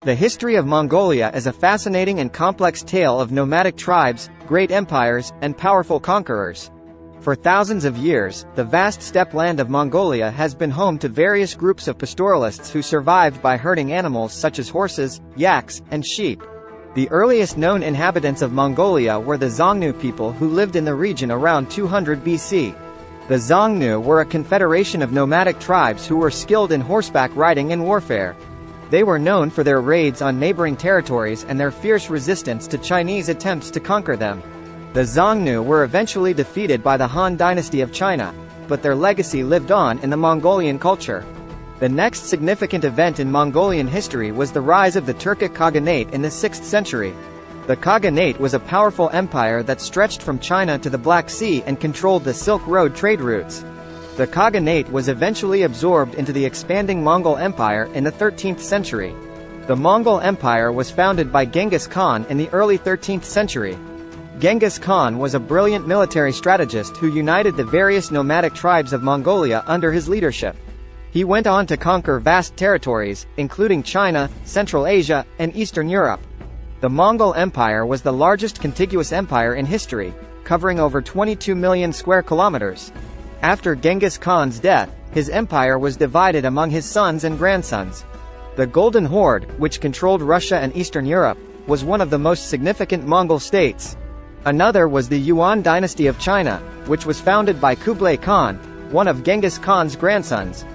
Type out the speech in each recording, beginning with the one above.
The history of Mongolia is a fascinating and complex tale of nomadic tribes, great empires, and powerful conquerors. For thousands of years, the vast steppe land of Mongolia has been home to various groups of pastoralists who survived by herding animals such as horses, yaks, and sheep. The earliest known inhabitants of Mongolia were the Xiongnu people who lived in the region around 200 BC. The Xiongnu were a confederation of nomadic tribes who were skilled in horseback riding and warfare. They were known for their raids on neighboring territories and their fierce resistance to Chinese attempts to conquer them. The Xiongnu were eventually defeated by the Han dynasty of China, but their legacy lived on in the Mongolian culture. The next significant event in Mongolian history was the rise of the Turkic Khaganate in the 6th century. The Khaganate was a powerful empire that stretched from China to the Black Sea and controlled the Silk Road trade routes. The Khaganate was eventually absorbed into the expanding Mongol Empire in the 13th century. The Mongol Empire was founded by Genghis Khan in the early 13th century. Genghis Khan was a brilliant military strategist who united the various nomadic tribes of Mongolia under his leadership. He went on to conquer vast territories, including China, Central Asia, and Eastern Europe. The Mongol Empire was the largest contiguous empire in history, covering over 22 million square kilometers. After Genghis Khan's death, his empire was divided among his sons and grandsons. The Golden Horde, which controlled Russia and Eastern Europe, was one of the most significant Mongol states. Another was the Yuan dynasty of China, which was founded by Kublai Khan, one of Genghis Khan's grandsons.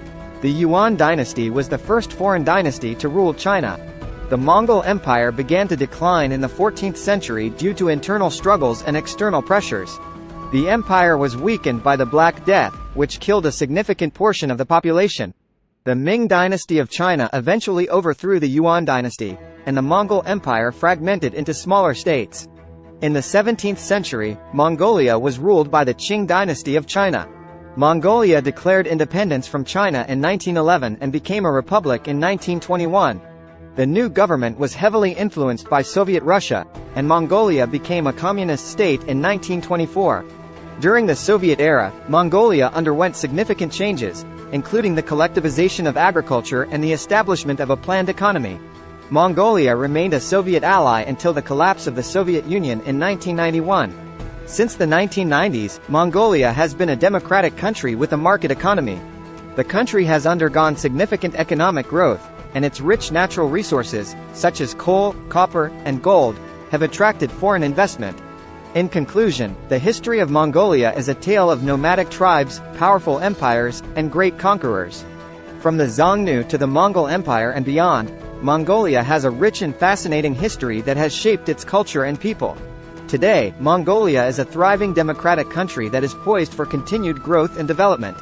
The Yuan dynasty was the first foreign dynasty to rule China. The Mongol Empire began to decline in the 14th century due to internal struggles and external pressures. The empire was weakened by the Black Death, which killed a significant portion of the population. The Ming dynasty of China eventually overthrew the Yuan dynasty, and the Mongol Empire fragmented into smaller states. In the 17th century, Mongolia was ruled by the Qing dynasty of China. Mongolia declared independence from China in 1911 and became a republic in 1921. The new government was heavily influenced by Soviet Russia, and Mongolia became a communist state in 1924. During the Soviet era, Mongolia underwent significant changes, including the collectivization of agriculture and the establishment of a planned economy. Mongolia remained a Soviet ally until the collapse of the Soviet Union in 1991. Since the 1990s, Mongolia has been a democratic country with a market economy. The country has undergone significant economic growth, and its rich natural resources, such as coal, copper, and gold, have attracted foreign investment. In conclusion, the history of Mongolia is a tale of nomadic tribes, powerful empires, and great conquerors. From the Xiongnu to the Mongol Empire and beyond, Mongolia has a rich and fascinating history that has shaped its culture and people. Today, Mongolia is a thriving democratic country that is poised for continued growth and development.